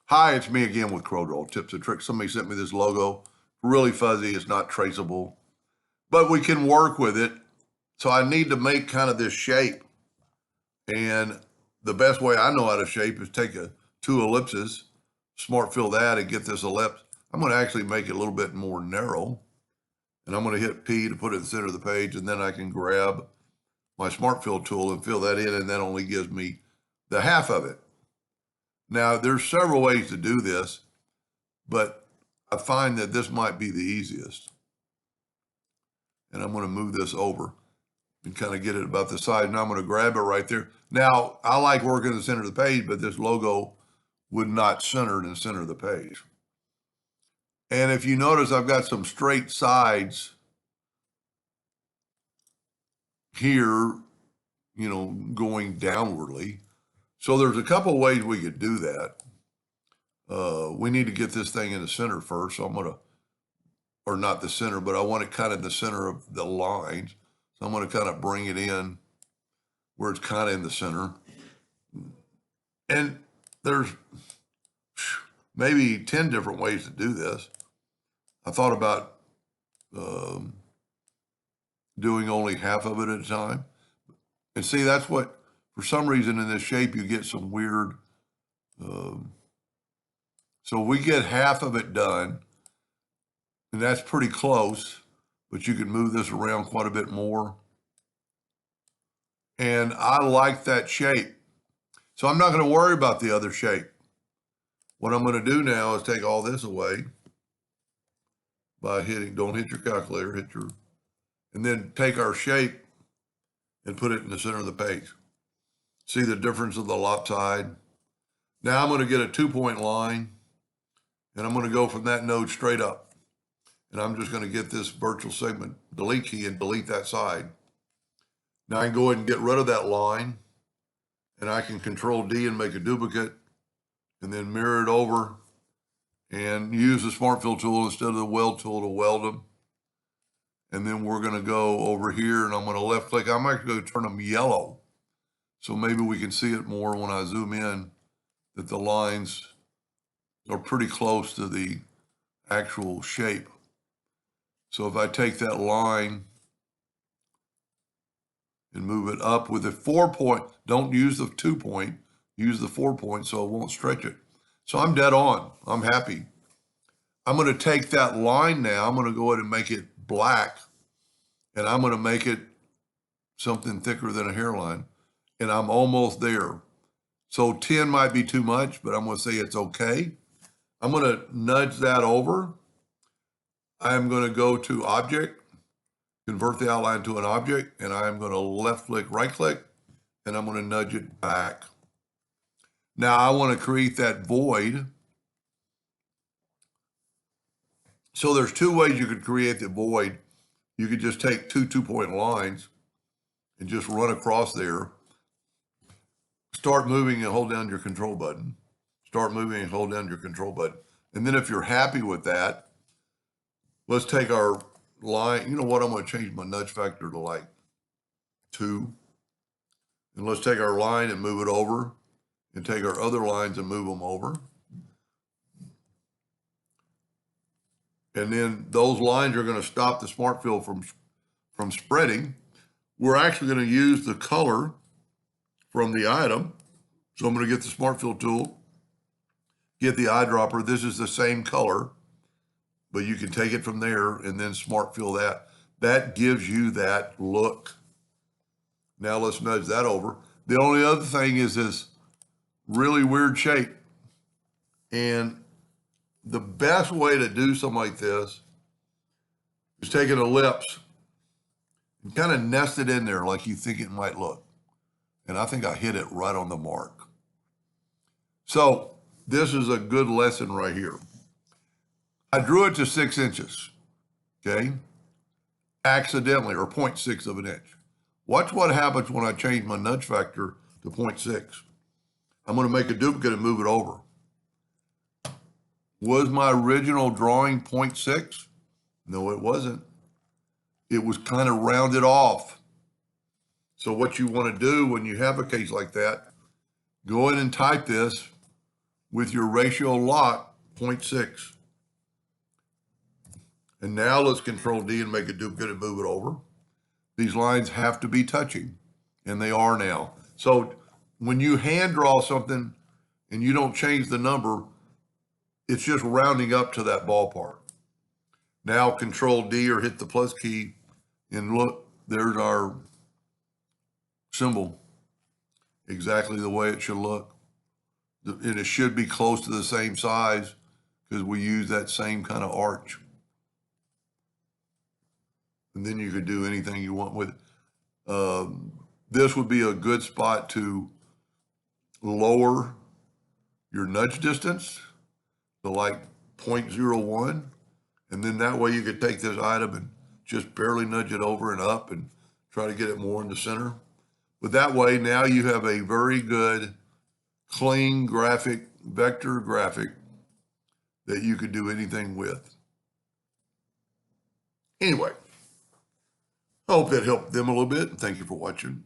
Hi, it's me again with CorelDRAW tips and tricks. Somebody sent me this logo, really fuzzy, it's not traceable, but we can work with it. So I need to make kind of this shape. And the best way I know how to shape is take two ellipses, smart fill that and get this ellipse. I'm going to actually make it a little bit more narrow. And I'm going to hit P to put it in the center of the page. And then I can grab my smart fill tool and fill that in. And that only gives me the half of it. Now, there's several ways to do this, but I find that this might be the easiest. And I'm going to move this over and kind of get it about the size. Now I'm going to grab it right there. Now, I like working in the center of the page, but this logo would not center in the center of the page. And if you notice, I've got some straight sides here, going downwardly. So there's a couple ways we could do that. We need to get this thing in the center first. So I'm going to, or not the center, but I want it kind of in the center of the lines. So I'm going to kind of bring it in where it's kind of in the center. And there's maybe 10 different ways to do this. I thought about doing only half of it at a time. And see, that's what, for some reason in this shape, you get some weird, so we get half of it done, and that's pretty close, but you can move this around quite a bit more. And I like that shape. So I'm not going to worry about the other shape. What I'm going to do now is take all this away by hitting, don't hit your calculator, and then take our shape and put it in the center of the page. See the difference of the lopside? Now I'm going to get a 2-point line, and I'm going to go from that node straight up. And I'm just going to get this virtual segment delete key and delete that side. Now I can go ahead and get rid of that line, and I can Control D and make a duplicate, and then mirror it over and use the Smart Fill tool instead of the weld tool to weld them. And then we're going to go over here, and I'm going to left click. I'm actually going to turn them yellow. So maybe we can see it more when I zoom in, that the lines are pretty close to the actual shape. So if I take that line and move it up with a 4-point, don't use the 2-point, use the 4-point so it won't stretch it. So I'm dead on, I'm happy. I'm going to take that line now, I'm going to go ahead and make it black, and I'm going to make it something thicker than a hairline, and I'm almost there. So 10 might be too much, but I'm going to say it's okay. I'm going to nudge that over. I'm going to go to Object, convert the outline to an object, and I'm going to left click, right click, and I'm going to nudge it back. Now I want to create that void. So there's two ways you could create the void. You could just take two 2-point lines and just run across there. Start moving and hold down your control button. Start moving and hold down your control button. And then if you're happy with that, let's take our line. You know what? I'm going to change my nudge factor to like 2. And let's take our line and move it over, and take our other lines and move them over. And then those lines are going to stop the Smart Fill from spreading. We're actually going to use the color from the item. So I'm going to get the Smart Fill tool, get the eyedropper. This is the same color, but you can take it from there and then Smart Fill that. That gives you that look. Now let's nudge that over. The only other thing is this really weird shape. And the best way to do something like this is take an ellipse and kind of nest it in there like you think it might look. And I think I hit it right on the mark. So this is a good lesson right here. I drew it to 6 inches, okay? Accidentally, or 0.6 of an inch. Watch what happens when I change my nudge factor to 0.6. I'm going to make a duplicate and move it over. Was my original drawing 0.6? No, it wasn't. It was kind of rounded off. So what you want to do when you have a case like that, go in and type this with your ratio lock 0.6. And now let's Control D and make a duplicate and move it over. These lines have to be touching, and they are now. So when you hand draw something and you don't change the number, it's just rounding up to that ballpark. Now Control D or hit the plus key, and look, there's our symbol, exactly the way it should look. And it should be close to the same size because we use that same kind of arch. And then you could do anything you want with it. This would be a good spot to lower your nudge distance to like 0.01. And then that way you could take this item and just barely nudge it over and up and try to get it more in the center. But that way now you have a very good, clean graphic, vector graphic that you could do anything with. Anyway, I hope that helped them a little bit. Thank you for watching.